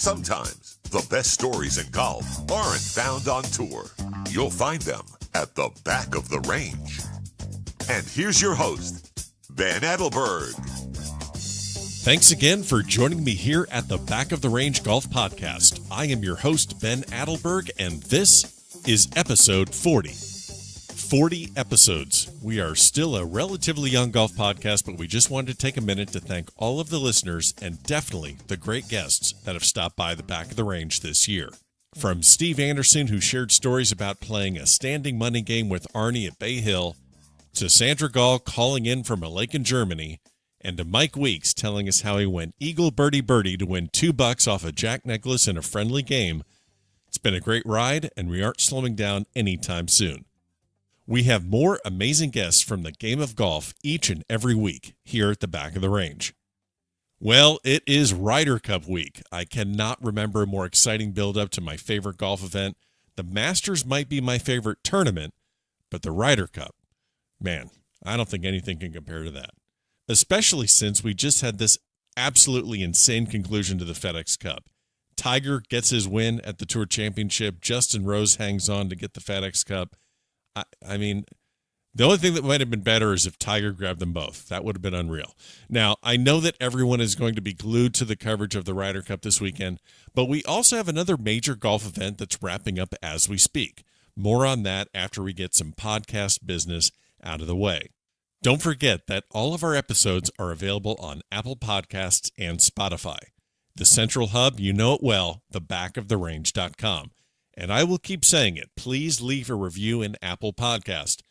Sometimes the best stories in golf aren't found on tour. You'll find them at the back of the range. And here's your host, Ben Adelberg. Thanks again for joining me here at the Back of the Range Golf Podcast. I am your host, Ben Adelberg, and this is episode 40. 40 episodes. We are still a relatively young golf podcast, but we just wanted to take a minute to thank all of the listeners and definitely the great guests that have stopped by the Back of the Range this year. From Steve Anderson, who shared stories about playing a standing money game with Arnie at Bay Hill, to Sandra Gall calling in from a lake in Germany, and to Mike Weeks telling us how he went eagle birdie birdie to win $2 off a Jack necklace in a friendly game. It's been a great ride, and we aren't slowing down anytime soon. We have more amazing guests from the game of golf each and every week here at the Back of the Range. Well, it is Ryder Cup week. I cannot remember a more exciting build-up to my favorite golf event. The Masters might be my favorite tournament, but the Ryder Cup, man, I don't think anything can compare to that. Especially since we just had this absolutely insane conclusion to the FedEx Cup. Tiger gets his win at the Tour Championship. Justin Rose hangs on to get the FedEx Cup. I mean, the only thing that might have been better is if Tiger grabbed them both. That would have been unreal. Now, I know that everyone is going to be glued to the coverage of the Ryder Cup this weekend, but we also have another major golf event that's wrapping up as we speak. More on that after we get some podcast business out of the way. Don't forget that all of our episodes are available on Apple Podcasts and Spotify. The central hub, you know it well, thebackoftherange.com. And I will keep saying it. Please leave a review in Apple Podcast.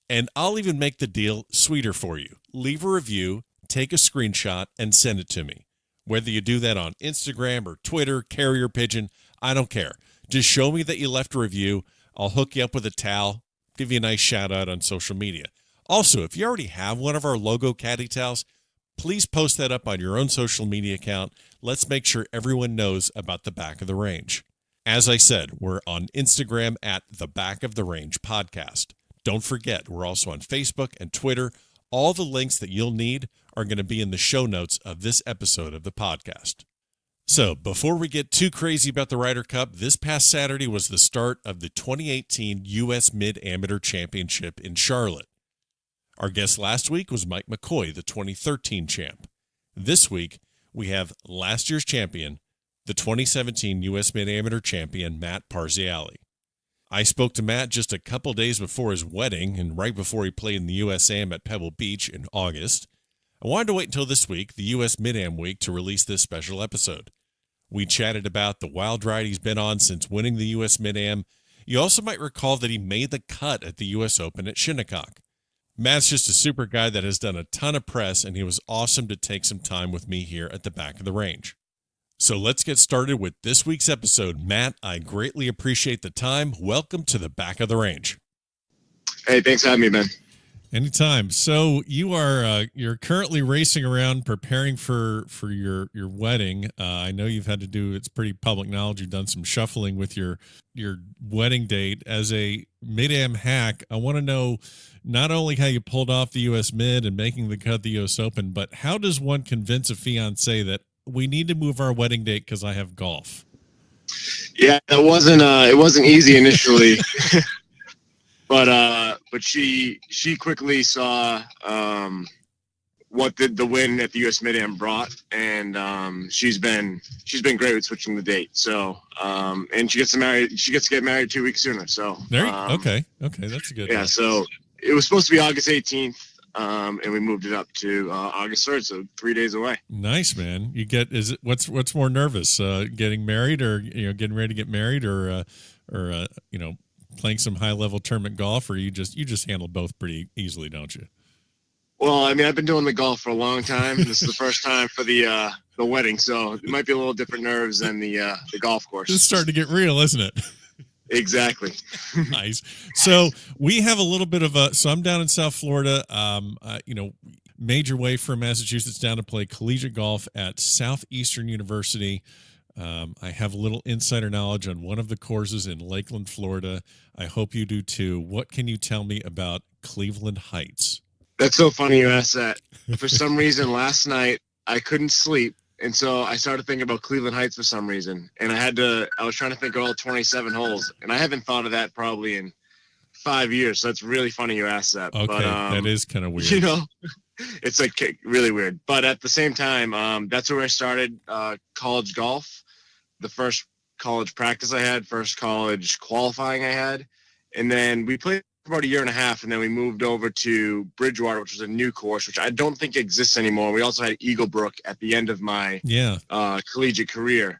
And I'll even make the deal sweeter for you. Leave a review, take a screenshot, and send it to me. Whether you do that on Instagram or Twitter, Carrier Pigeon, I don't care. Just show me that you left a review. I'll hook you up with a towel, give you a nice shout out on social media. Also, if you already have one of our logo caddy towels, please post that up on your own social media account. Let's make sure everyone knows about the Back of the Range. As I said, we're on Instagram at the Back of the Range Podcast. Don't forget, we're also on Facebook and Twitter. All the links that you'll need are going to be in the show notes of this episode of the podcast. So, before we get too crazy about the Ryder Cup, this past Saturday was the start of the 2018 U.S. Mid-Amateur Championship in Charlotte. Our guest last week was Mike McCoy, the 2013 champ. This week, we have last year's champion, the 2017 U.S. Mid-Amateur champion, Matt Parziale. I spoke to Matt just a couple days before his wedding and right before he played in the USAM at Pebble Beach in August. I wanted to wait until this week, the U.S. Mid-Am week, to release this special episode. We chatted about the wild ride he's been on since winning the U.S. Mid-Am. You also might recall that he made the cut at the U.S. Open at Shinnecock. Matt's just a super guy that has done a ton of press, and he was awesome to take some time with me here at the Back of the Range. So let's get started with this week's episode. Matt, I greatly appreciate the time. Welcome to the Back of the Range. Hey, thanks for having me, Ben. Anytime. So you're currently racing around preparing for your wedding. I know you've had to do, it's pretty public knowledge, you've done some shuffling with your wedding date. As a Mid-Am hack, I want to know not only how you pulled off the U.S. Mid and making the cut at the U.S. Open, but how does one convince a fiancé that we need to move our wedding date because I have golf? Yeah, it wasn't easy initially, but she quickly saw what the win at the U.S. Mid-Am brought, and she's been great with switching the date. So and she gets to get married 2 weeks sooner. So there okay, that's a good. Yeah, so it was supposed to be August 18th. And we moved it up to August 3rd, so 3 days away. Nice, man. What's more nervous, getting married, or getting ready to get married, or playing some high level tournament golf, or you just handle both pretty easily, don't you? Well, I mean, I've been doing the golf for a long time. This is the first time for the wedding, so it might be a little different nerves than the golf course. It's starting to get real, isn't it? Exactly. Nice. So we have a little bit of so I'm down in South Florida, major way from Massachusetts down to play collegiate golf at Southeastern University. I have a little insider knowledge on one of the courses in Lakeland, Florida. I hope you do too. What can you tell me about Cleveland Heights? That's so funny you asked that. For some reason, last night I couldn't sleep, And so I started thinking about Cleveland Heights for some reason. And I was trying to think of all 27 holes. And I haven't thought of that probably in 5 years. So that's really funny you asked that. Okay, but, that is kind of weird. You know, it's like really weird. But at the same time, that's where I started college golf. The first college practice I had, first college qualifying I had. And then we played for about a year and a half, and then we moved over to Bridgewater, which was a new course, which I don't think exists anymore. We also had Eagle Brook at the end of my collegiate career.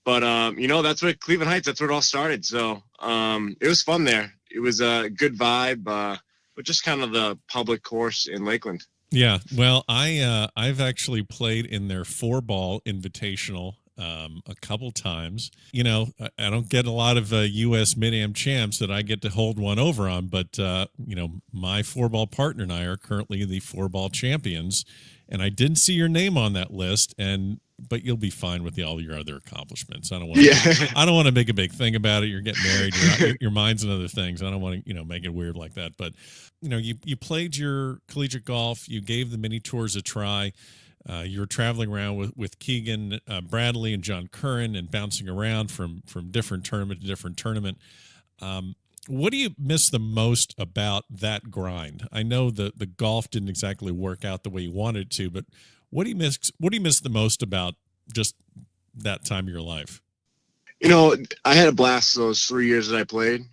But, that's what Cleveland Heights, that's where it all started. So it was fun there. It was a good vibe, but just kind of the public course in Lakeland. Yeah, well, I've actually played in their 4-ball invitational a couple times. You know, I don't get a lot of U.S. Mid-Am champs that I get to hold one over on, but, my 4-ball partner and I are currently the 4-ball champions, and I didn't see your name on that list, but you'll be fine with all your other accomplishments. I don't want to make a big thing about it. You're getting married, your mind's in other things. I don't want to, make it weird like that. But, you played your collegiate golf. You gave the mini tours a try. You were traveling around with Keegan Bradley and John Curran and bouncing around from different tournament to different tournament. What do you miss the most about that grind? I know the golf didn't exactly work out the way you wanted it to, but what do you miss? What do you miss the most about just that time of your life? I had a blast those 3 years that I played.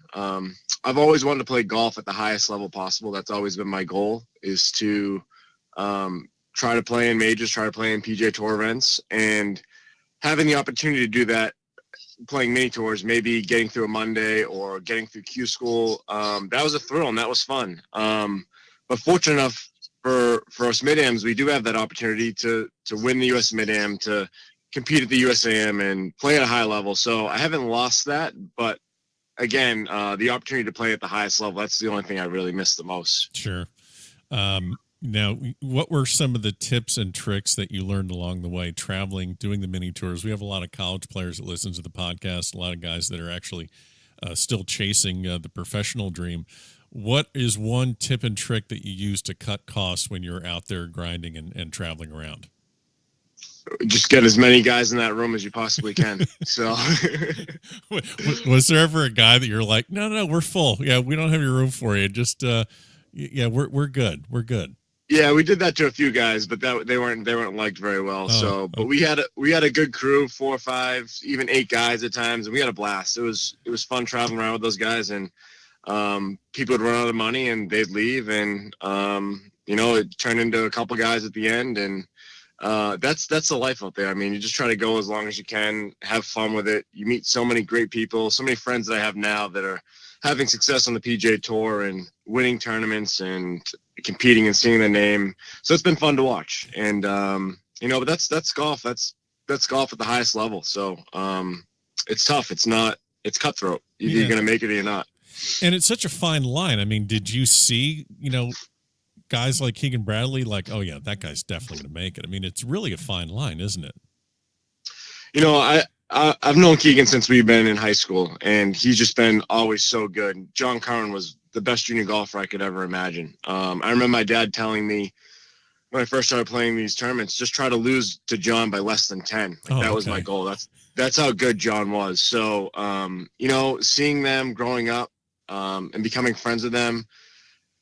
I've always wanted to play golf at the highest level possible. That's always been my goal, is to try to play in majors, try to play in PGA Tour events, and having the opportunity to do that, playing mini tours, maybe getting through a Monday or getting through Q school. That was a thrill and that was fun. But fortunate enough for us Mid-Ams, we do have that opportunity to win the US Mid-Am, to compete at the USAM and play at a high level. So I haven't lost that, but again, the opportunity to play at the highest level, that's the only thing I really miss the most. Sure. Now, what were some of the tips and tricks that you learned along the way, traveling, doing the mini tours? We have a lot of college players that listen to the podcast, a lot of guys that are actually still chasing the professional dream. What is one tip and trick that you use to cut costs when you're out there grinding and traveling around? Just get as many guys in that room as you possibly can. So, was there ever a guy that you're like, no, we're full. Yeah, we don't have your room for you. Just, we're good. We're good. Yeah, we did that to a few guys, but they weren't liked very well. But we had a good crew, 4 or 5, even 8 guys at times, and we had a blast. It was fun traveling around with those guys, and people would run out of money and they'd leave, and it turned into a couple guys at the end, and that's the life out there. I mean, you just try to go as long as you can, have fun with it. You meet so many great people, so many friends that I have now that are having success on the PGA Tour and winning tournaments and competing and seeing their name. So it's been fun to watch. And but that's golf. That's golf at the highest level. So it's tough. It's cutthroat. Either you're going to make it or you're not. And it's such a fine line. I mean, did you see, guys like Keegan Bradley, like, oh yeah, that guy's definitely going to make it? I mean, it's really a fine line, isn't it? I've known Keegan since we've been in high school, and he's just been always so good. John Curran was the best junior golfer I could ever imagine. I remember my dad telling me when I first started playing these tournaments, just try to lose to John by less than 10. That was my goal. That's how good John was. So, seeing them growing up and becoming friends with them,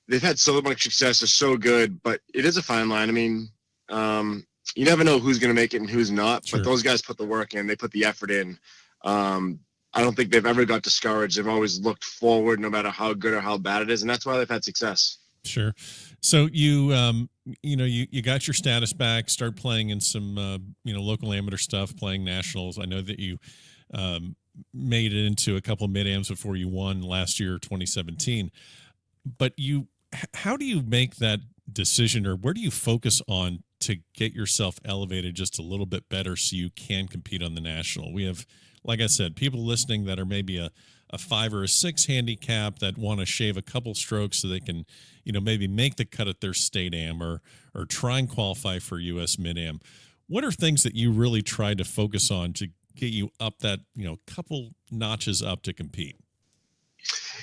they've had so much success. They're so good, but it is a fine line. I mean, you never know who's going to make it and who's not, Sure. But those guys put the work in, they put the effort in. I don't think they've ever got discouraged. They've always looked forward no matter how good or how bad it is. And that's why they've had success. Sure. So you got your status back, start playing in some, local amateur stuff, playing nationals. I know that you made it into a couple of mid-ams before you won last year, 2017. But how do you make that decision, or where do you focus on to get yourself elevated just a little bit better so you can compete on the national? We have, like I said, people listening that are maybe a 5 or a 6 handicap that want to shave a couple strokes so they can, maybe make the cut at their state am or try and qualify for US Mid-Am. What are things that you really try to focus on to get you up that, couple notches up to compete?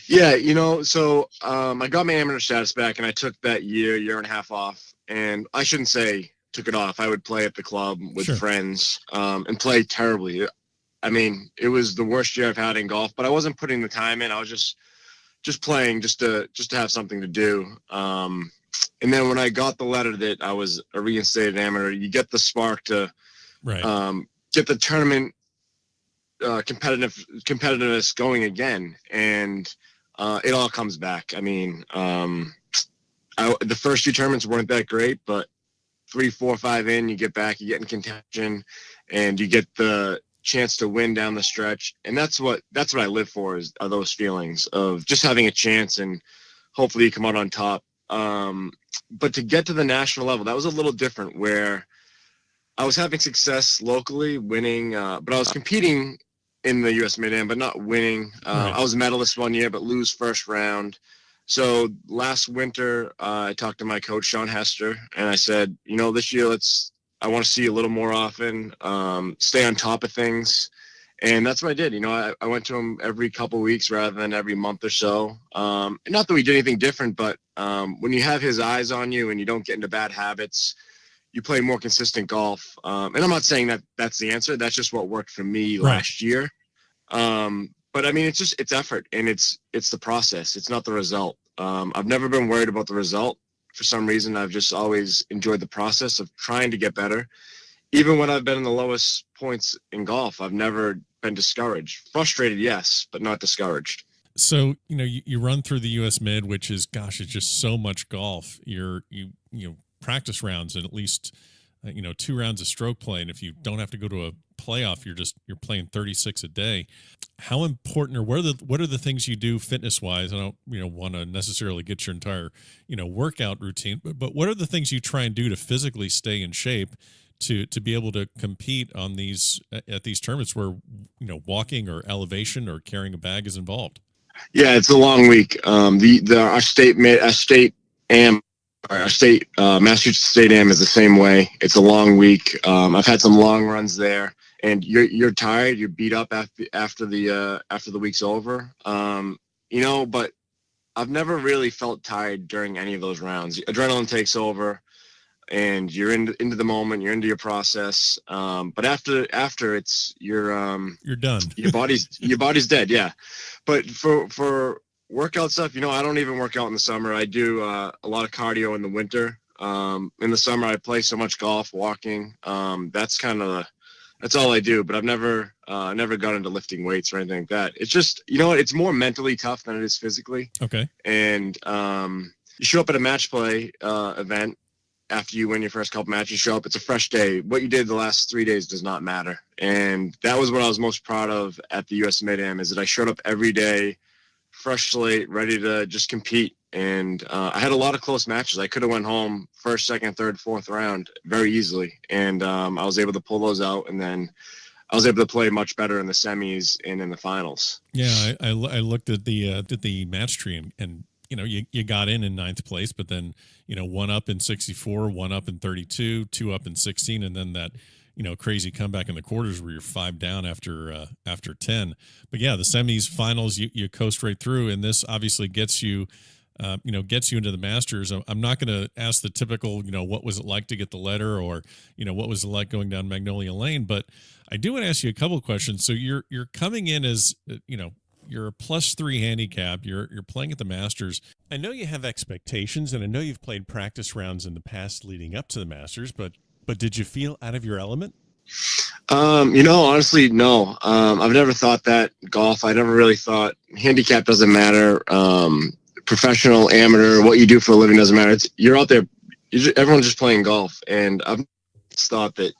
Yeah, so I got my amateur status back, and I took that year and a half off. And I shouldn't say took it off. I would play at the club with Sure. friends and play terribly. I mean, it was the worst year I've had in golf, but I wasn't putting the time in. I was just playing just to have something to do. And then when I got the letter that I was a reinstated amateur, you get the spark to Right. get the tournament competitiveness going again, and it all comes back. I mean, the first two tournaments weren't that great, but 3, 4, 5 in, you get back, you get in contention, and you get the chance to win down the stretch. And that's what I live for, are those feelings of just having a chance and hopefully you come out on top. But to get to the national level, that was a little different, where I was having success locally, winning, but I was competing in the U.S. Mid-Am, but not winning. Right. I was a medalist one year, but lose first round. So last winter, I talked to my coach, Sean Hester, and I said, this year, I want to see you a little more often, stay on top of things. And that's what I did. I went to him every couple of weeks rather than every month or so. And not that we did anything different, but when you have his eyes on you and you don't get into bad habits, you play more consistent golf. And I'm not saying that that's the answer. That's just what worked for me last year. But I mean, it's effort, and it's the process. It's not the result. I've never been worried about the result. For some reason, I've just always enjoyed the process of trying to get better. Even when I've been in the lowest points in golf, I've never been discouraged. Frustrated, yes, but not discouraged. So, you run through the U.S. Mid, which is, gosh, it's just so much golf. You practice rounds and at least, 2 rounds of stroke play. And if you don't have to go to a playoff, you're playing 36 a day. How important, or what are the things you do fitness wise? I don't, want to necessarily get your entire, workout routine, but what are the things you try and do to physically stay in shape to be able to compete at these tournaments where, walking or elevation or carrying a bag is involved? Yeah, it's a long week. Our state Massachusetts State Am is the same way. It's a long week. I've had some long runs there, and you're tired, you're beat up after the week's over. But I've never really felt tired during any of those rounds. Adrenaline takes over, and you're into the moment, you're into your process. But after you're done. Your body's dead. Yeah. But for workout stuff, I don't even work out in the summer. I do a lot of cardio in the winter. In the summer, I play so much golf, walking. That's all I do. But I've never got into lifting weights or anything like that. It's just, it's more mentally tough than it is physically. Okay. And you show up at a match play event after you win your first couple matches. You show up, it's a fresh day. What you did the last 3 days does not matter. And that was what I was most proud of at the U.S. Mid-Am, is that I showed up every day, fresh slate, ready to just compete. And I had a lot of close matches. I could have went home first, second, third, fourth round very easily. And I was able to pull those out. And then I was able to play much better in the semis and in the finals. Yeah, I looked at the match tree and you got in ninth place, but then, 1 up in 64, 1 up in 32, 2 up in 16. And then that, crazy comeback in the quarters where you're 5 down after 10. But yeah, the semis, finals, you coast right through. And this obviously gets you into the Masters. I'm not going to ask the typical, what was it like to get the letter, or, what was it like going down Magnolia Lane? But I do want to ask you a couple of questions. So you're coming in as, you're a +3 handicap. You're playing at the Masters. I know you have expectations, and I know you've played practice rounds in the past leading up to the Masters, but did you feel out of your element? Honestly, no. I've never thought that golf. I never really thought handicap doesn't matter. Professional, amateur, what you do for a living doesn't matter. You're out there. Everyone's just playing golf, and I've thought that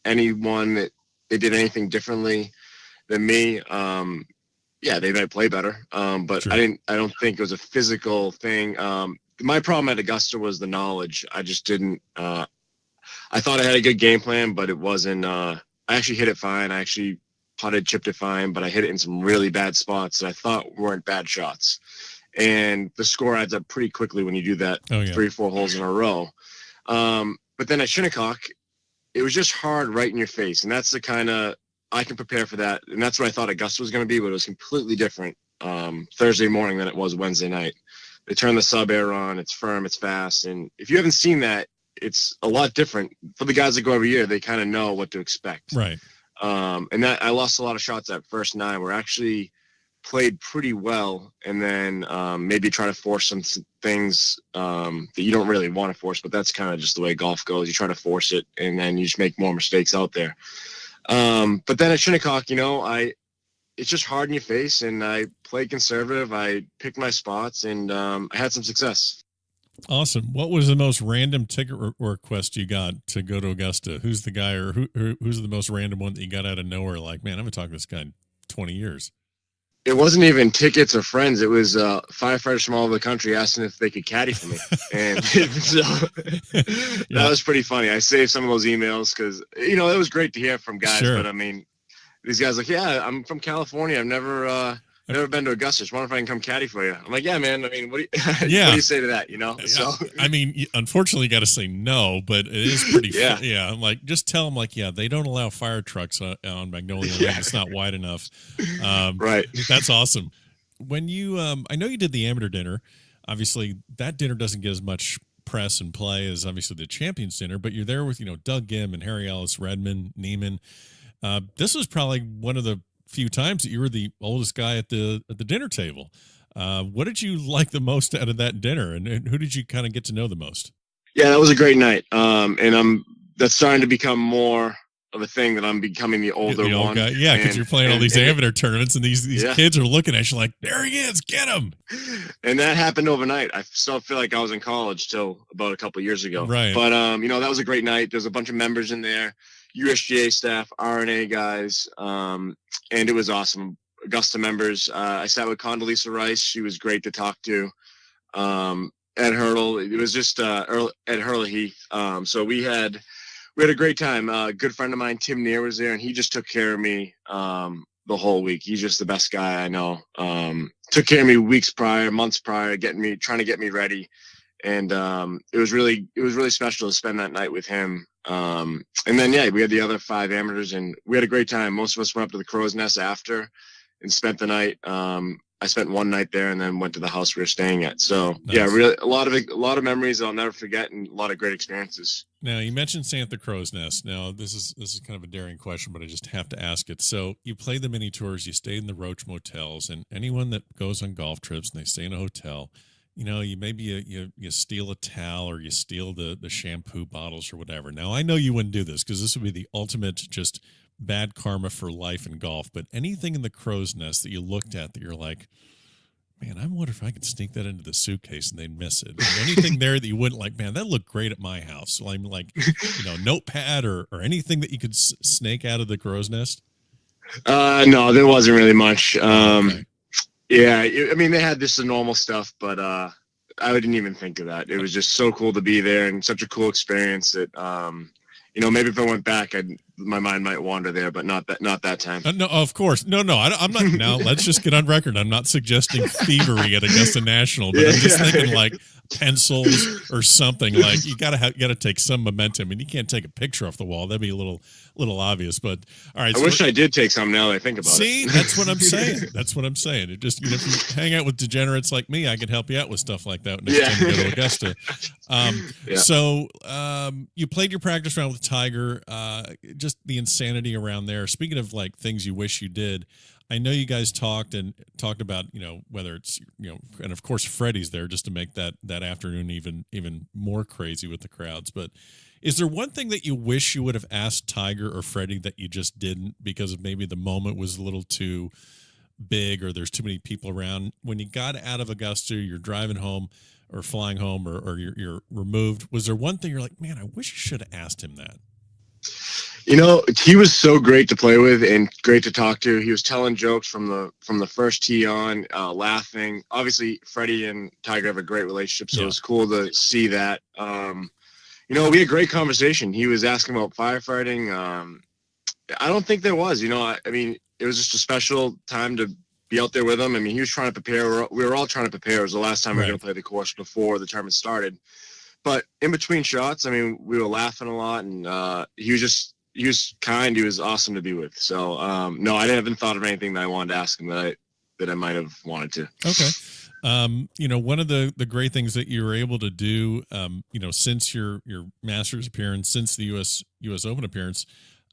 anyone that they did anything differently than me, yeah, they might play better. But sure. I don't think it was a physical thing. My problem at Augusta was the knowledge. I just didn't, I thought I had a good game plan, but it wasn't, I actually hit it fine. I actually putted, chipped it fine, but I hit it in some really bad spots that I thought weren't bad shots. And the score adds up pretty quickly when you do that 3 or 4 holes in a row. But then at Shinnecock, it was just hard right in your face. And that's the kind of, I can prepare for that. And that's what I thought Augusta was going to be, but it was completely different Thursday morning than it was Wednesday night. They turn the sub air on. It's firm. It's fast. And if you haven't seen that, it's a lot different for the guys that go every year. They kind of know what to expect. Right. And that I lost a lot of shots that first 9. We're actually played pretty well, and then maybe try to force some things that you don't really want to force, but that's kind of just the way golf goes. You try to force it, and then you just make more mistakes out there. But then at Shinnecock, it's just hard in your face, and I played conservative. I picked my spots, and I had some success. Awesome. What was the most random ticket request you got to go to Augusta? Who's the guy, or who's the most random one that you got out of nowhere? Like, man, I've been talking to this guy in 20 years. It wasn't even tickets or friends. It was firefighters from all over the country asking if they could caddy for me. And so that was pretty funny. I saved some of those emails because, it was great to hear from guys. Sure. But, I mean, these guys like, yeah, I'm from California. I've never been to Augusta. Just wonder if I can come caddy for you. I'm like, yeah, man. I mean, what do you say to that, So, I mean, unfortunately, you got to say no, but it is pretty yeah. I'm like, just tell them, like, yeah, they don't allow fire trucks on Magnolia Lane. It's not wide enough. Right. That's awesome. When you, I know you did the Ammeter Dinner. Obviously, that dinner doesn't get as much press and play as obviously the Champions Dinner, but you're there with, Doug Gim and Harry Ellis, Redmond, Neiman. This was probably one of the few times that you were the oldest guy at the dinner table. What did you like the most out of that dinner, and who did you kind of get to know the most? Yeah, that was a great night. And that's starting to become more of a thing that I'm becoming the older old one. Guy. Yeah, because you're playing all these amateur tournaments, and these kids are looking at you like, there he is, get him. And that happened overnight. I still feel like I was in college till about a couple of years ago. Right. But that was a great night. There's a bunch of members in there, USGA staff, RNA guys, and it was awesome. Augusta members. I sat with Condoleezza Rice. She was great to talk to. Ed Hurdle. It was just Ed Hurley. So we had a great time. A good friend of mine, Tim Neer, was there, and he just took care of me the whole week. He's just the best guy I know. Took care of me months prior, trying to get me ready. And it was really special to spend that night with him. And then, we had the other 5 amateurs, and we had a great time. Most of us went up to the Crowsnest after and spent the night. I spent one night there and then went to the house we were staying at. So nice. Really a lot of memories I'll never forget, and a lot of great experiences. Now, you mentioned staying at the Crowsnest. Now, this is kind of a daring question, but I just have to ask it. So you played the mini tours, you stayed in the Roach motels, and anyone that goes on golf trips and they stay in a hotel, you maybe you steal a towel, or you steal the shampoo bottles or whatever. Now, I know you wouldn't do this because this would be the ultimate just bad karma for life in golf, but anything in the Crowsnest that you looked at that you're like, man, I wonder if I could sneak that into the suitcase and they'd miss it. Anything there that you wouldn't like, man, that looked great at my house. So I'm like, notepad or anything that you could snake out of the Crowsnest? No, there wasn't really much. Okay. Yeah, I mean, they had just the normal stuff, but I didn't even think of that. It was just so cool to be there, and such a cool experience that, maybe if I went back, my mind might wander there, but not that time. No, of course. No, I'm not. Now, let's just get on record. I'm not suggesting thievery at Augusta National, but I'm just thinking like pencils or something. Like you gotta take some momentum, and you can't take a picture off the wall. That'd be a little obvious. But all right, I wish I did take some now that I think about it. See, that's what I'm saying. That's what I'm saying. It just, if you hang out with degenerates like me, I could help you out with stuff like that next time you go to Augusta. So you played your practice round with Tiger. Just the insanity around there. Speaking of like things you wish you did, I know you guys talked about, whether it's, and of course Freddie's there just to make that afternoon even more crazy with the crowds. But is there one thing that you wish you would have asked Tiger or Freddie that you just didn't because of maybe the moment was a little too big or there's too many people around? When you got out of Augusta, you're driving home or flying home or you're removed. Was there one thing you're like, man, I wish I should have asked him that? He was so great to play with and great to talk to. He was telling jokes from the first tee on, laughing. Obviously, Freddie and Tiger have a great relationship, so It was cool to see that. We had a great conversation. He was asking about firefighting. I don't think there was. I mean, it was just a special time to be out there with him. I mean, he was trying to prepare. We were all trying to prepare. It was the last time we were going to play the course before the tournament started. But in between shots, I mean, we were laughing a lot, and he was kind. He was awesome to be with. So, no, I haven't thought of anything that I wanted to ask him that I might have wanted to. Okay. One of the great things that you were able to do, since your Masters appearance, since the U.S. Open appearance,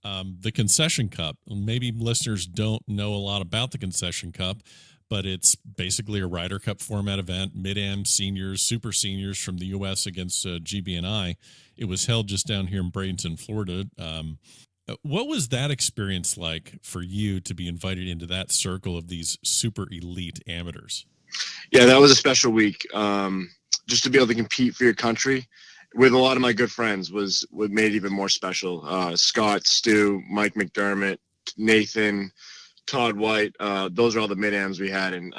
the Concession Cup. Maybe listeners don't know a lot about the Concession Cup, but it's basically a Ryder Cup format event, Mid-Am seniors, super seniors from the U.S. against GB&I. It was held just down here in Bradenton, Florida. What was that experience like for you to be invited into that circle of these super elite amateurs? Yeah, that was a special week. Just to be able to compete for your country with a lot of my good friends was what made it even more special. Scott, Stu, Mike McDermott, Nathan, Todd White. Those are all the mid-ams we had. And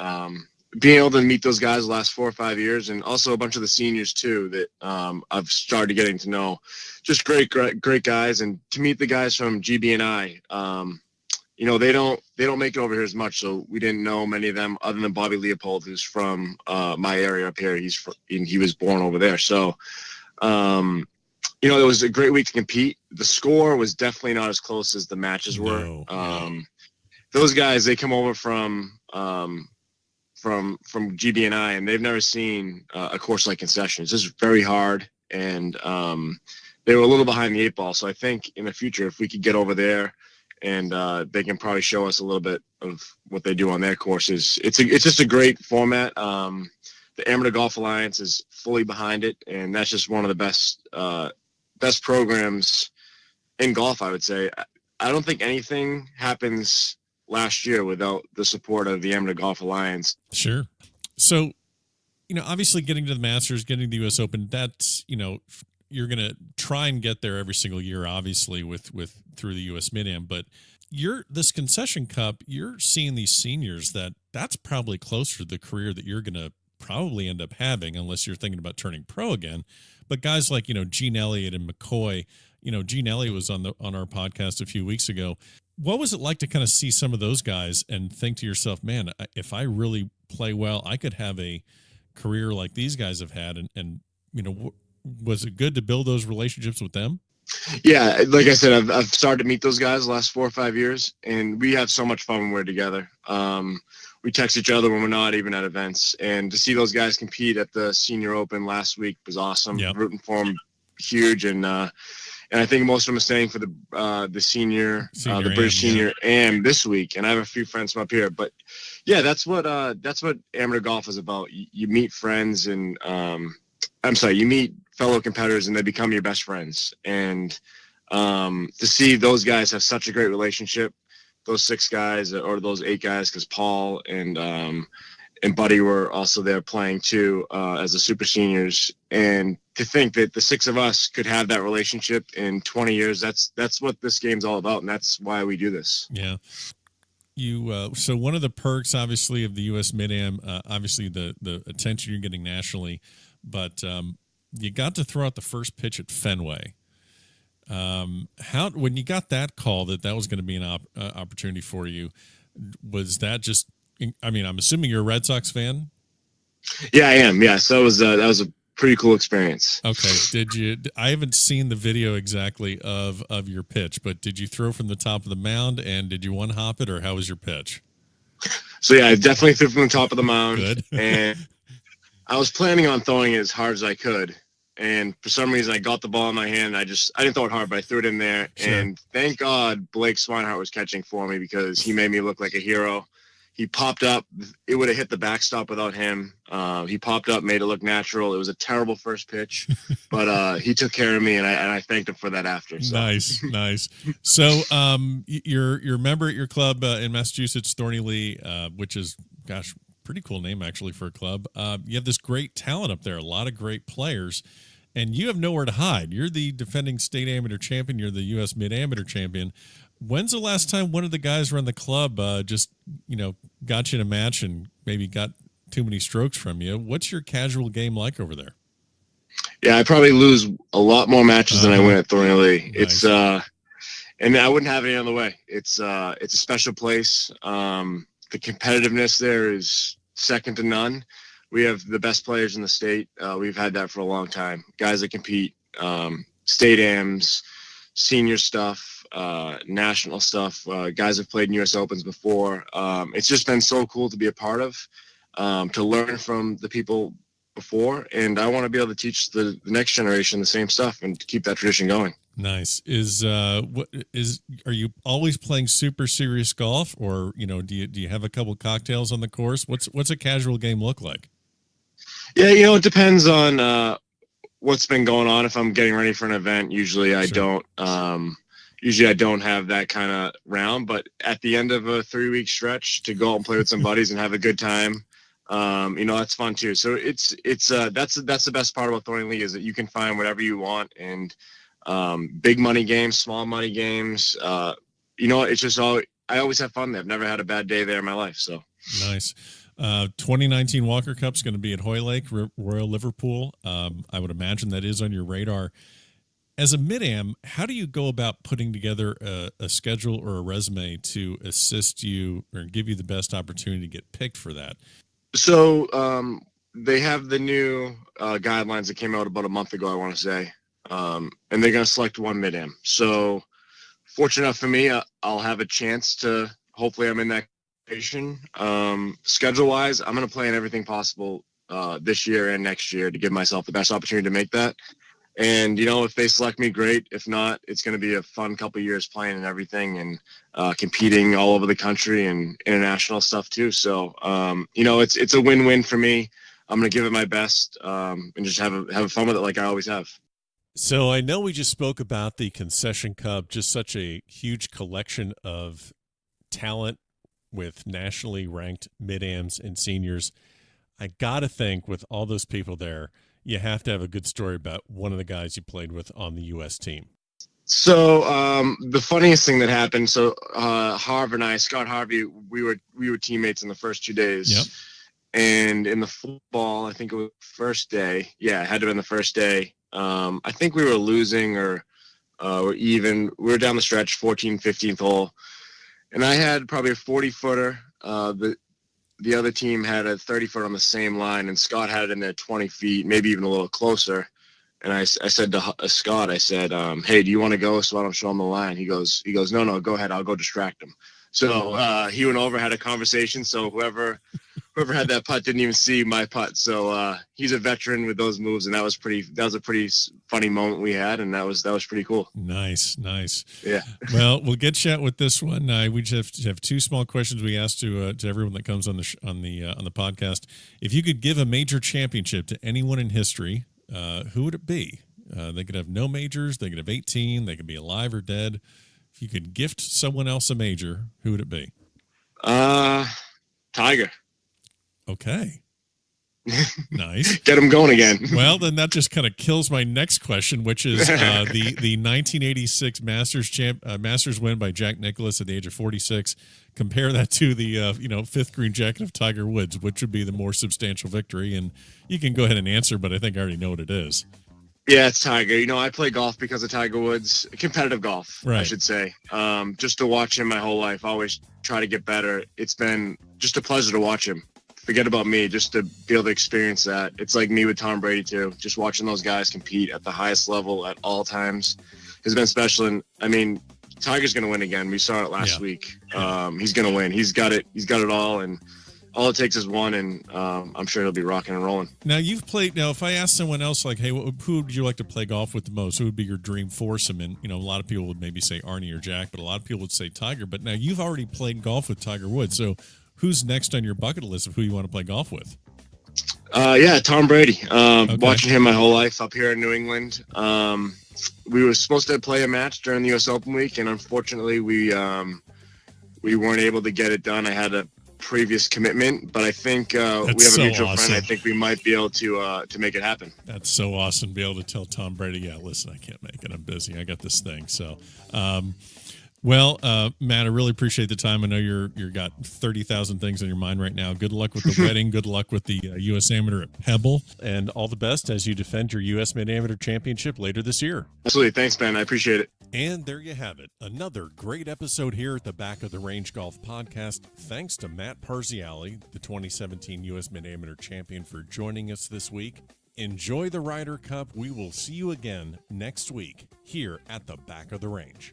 being able to meet those guys the last 4 or 5 years, and also a bunch of the seniors too that I've started getting to know. Just great guys. And to meet the guys from GB&I, they don't make it over here as much, so we didn't know many of them other than Bobby Leopold, who's from my area up here. He was born over there. So, it was a great week to compete. The score was definitely not as close as the matches were. No. Those guys, they come over from GB&I, and they've never seen a course like Concession. It's just very hard, and they were a little behind the 8 ball. So I think in the future, if we could get over there, and they can probably show us a little bit of what they do on their courses. It's just a great format. The Amateur Golf Alliance is fully behind it, and that's just one of the best programs in golf, I would say. I don't think anything happens last year without the support of the Amateur Golf Alliance. Sure. So, obviously getting to the Masters, getting to the U.S. Open, that's, you're going to try and get there every single year, obviously, with through the U.S. Mid-Am. But this Concession Cup, you're seeing these seniors that's probably closer to the career that you're going to probably end up having, unless you're thinking about turning pro again. But guys like, Gene Elliott and McCoy, Gene Elliott was on our podcast a few weeks ago. What was it like to kind of see some of those guys and think to yourself, man, if I really play well, I could have a career like these guys have had? And was it good to build those relationships with them? Yeah, like I said, I've started to meet those guys the last 4 or 5 years, and we have so much fun when we're together. We text each other when we're not even at events, and to see those guys compete at the Senior Open last week was awesome. Yep. Rooting for them, huge, and I think most of them are staying for the senior the British Senior Am this week, and I have a few friends from up here. But yeah, that's what amateur golf is about. You meet friends, and you meet fellow competitors, and they become your best friends. And to see those guys have such a great relationship, those 6 guys or those 8 guys, because Paul and Buddy were also there playing too as the super seniors. And to think that the 6 of us could have that relationship in 20 years, that's what this game's all about, and that's why we do this. Yeah. So one of the perks, obviously, of the U.S. Mid-Am, obviously the attention you're getting nationally, but you got to throw out the first pitch at Fenway. When you got that call that was going to be an opportunity for you, was that just? I mean, I'm assuming you're a Red Sox fan. Yeah, I am. Yeah, so that was a pretty cool experience. Okay, I haven't seen the video exactly of your pitch, but did you throw from the top of the mound, and did you one-hop it, or how was your pitch? So yeah, I definitely threw from the top of the mound. Good. And I was planning on throwing it as hard as I could. And for some reason, I got the ball in my hand. I didn't throw it hard, but I threw it in there. Sure. And thank God Blake Swinehart was catching for me, because he made me look like a hero. He popped up. It would have hit the backstop without him. He popped up, made it look natural. It was a terrible first pitch, but he took care of me, and I thanked him for that after. So. Nice. So you're a member at your club in Massachusetts, Thorny Lee, which is, gosh, pretty cool name actually for a club. You have this great talent up there, a lot of great players, and you have nowhere to hide. You're the defending state amateur champion. You're the U.S. mid-amateur champion. When's the last time one of the guys around the club got you in a match and maybe got too many strokes from you? What's your casual game like over there? Yeah, I probably lose a lot more matches than I win at Thorny Lee. Nice. It's and I wouldn't have it any other way. It's a special place. The competitiveness there is second to none. We have the best players in the state. We've had that for a long time. Guys that compete, state AMs, senior stuff, national stuff. Guys have played in U.S. Opens before. It's just been so cool to be a part of. to learn from the people before, and I want to be able to teach the next generation the same stuff and to keep that tradition going. Nice. Are you always playing super serious golf, or do you have a couple cocktails on the course? What's a casual game look like? Yeah, it depends on what's been going on. If I'm getting ready for an event, usually I don't have that kind of round, but at the end of a 3-week stretch to go out and play with some buddies and have a good time, that's fun too. So that's the best part about throwing league, is that you can find whatever you want, and big money games, small money games. It's just I always have fun there. I've never had a bad day there in my life. So nice. 2019 Walker Cup is going to be at Hoylake, Royal Liverpool. I would imagine that is on your radar. As a mid-am, how do you go about putting together a schedule or a resume to assist you or give you the best opportunity to get picked for that? So they have the new guidelines that came out about a month ago, I want to say, and they're going to select one mid-am. So fortunate enough for me, I'll have a chance to, hopefully I'm in that position. Schedule-wise, I'm going to plan everything possible this year and next year to give myself the best opportunity to make that. And, if they select me, great. If not, it's going to be a fun couple of years playing and everything, and competing all over the country and international stuff too. So, it's a win-win for me. I'm going to give it my best and just have fun with it like I always have. So I know we just spoke about the Concession Cub, just such a huge collection of talent with nationally ranked mid-ams and seniors. I got to think with all those people there, you have to have a good story about one of the guys you played with on the U.S. team. So the funniest thing that happened, Scott Harvey, we were teammates in the first 2 days. Yep. And in the football, I think it was the first day. Yeah, it had to have been the first day. I think we were losing or even. We were down the stretch, 14th, 15th hole. And I had probably a 40-footer. The other team had a 30-foot on the same line, and Scott had it in there 20 feet, maybe even a little closer. And I said to Scott, I said, hey, do you want to go so I don't show him the line? He goes, no, go ahead. I'll go distract him. So he went over, had a conversation. So whoever had that putt didn't even see my putt. So he's a veteran with those moves, and that was a pretty funny moment we had, and that was pretty cool. Nice. Yeah. Well, we'll get you out with this one. We just have two small questions we asked to everyone that comes on the podcast. If you could give a major championship to anyone in history, who would it be? They could have no majors. They could have 18. They could be alive or dead. If you could gift someone else a major, who would it be? Tiger. Okay. Nice. Get him going again. Well, then that just kind of kills my next question, which is the 1986 Masters win by Jack Nicklaus at the age of 46. Compare that to the fifth green jacket of Tiger Woods, which would be the more substantial victory. And you can go ahead and answer, but I think I already know what it is. Yeah, it's Tiger. I play golf because of Tiger Woods, competitive golf, right. I should say. Just to watch him my whole life, always try to get better. It's been just a pleasure to watch him. Forget about me, just to be able to experience that. It's like me with Tom Brady too. Just watching those guys compete at the highest level at all times has been special. And I mean, Tiger's going to win again. We saw it last week. He's going to win. He's got it all, and all it takes is one, and I'm sure he'll be rocking and rolling. Now, you've played. Now, if I ask someone else, like, hey, who would you like to play golf with the most? Who would be your dream foursome? And a lot of people would maybe say Arnie or Jack, but a lot of people would say Tiger. But now you've already played golf with Tiger Woods, so who's next on your bucket list of who you want to play golf with? Yeah, Tom Brady. Okay. Watching him my whole life up here in New England. We were supposed to play a match during the U.S. Open week, and unfortunately, we weren't able to get it done. I had a previous commitment, but I think we have a mutual friend. I think we might be able to make it happen. That's so awesome to be able to tell Tom Brady, yeah, listen, I can't make it. I'm busy. I got this thing. So, well, Matt, I really appreciate the time. I know you're got 30,000 things on your mind right now. Good luck with the wedding. Good luck with the U.S. Amateur at Pebble, and all the best as you defend your U.S. Mid-Amateur Championship later this year. Absolutely. Thanks, Ben. I appreciate it. And there you have it. Another great episode here at the Back of the Range Golf Podcast. Thanks to Matt Parziale, the 2017 U.S. Mid-Amateur Champion, for joining us this week. Enjoy the Ryder Cup. We will see you again next week here at the Back of the Range.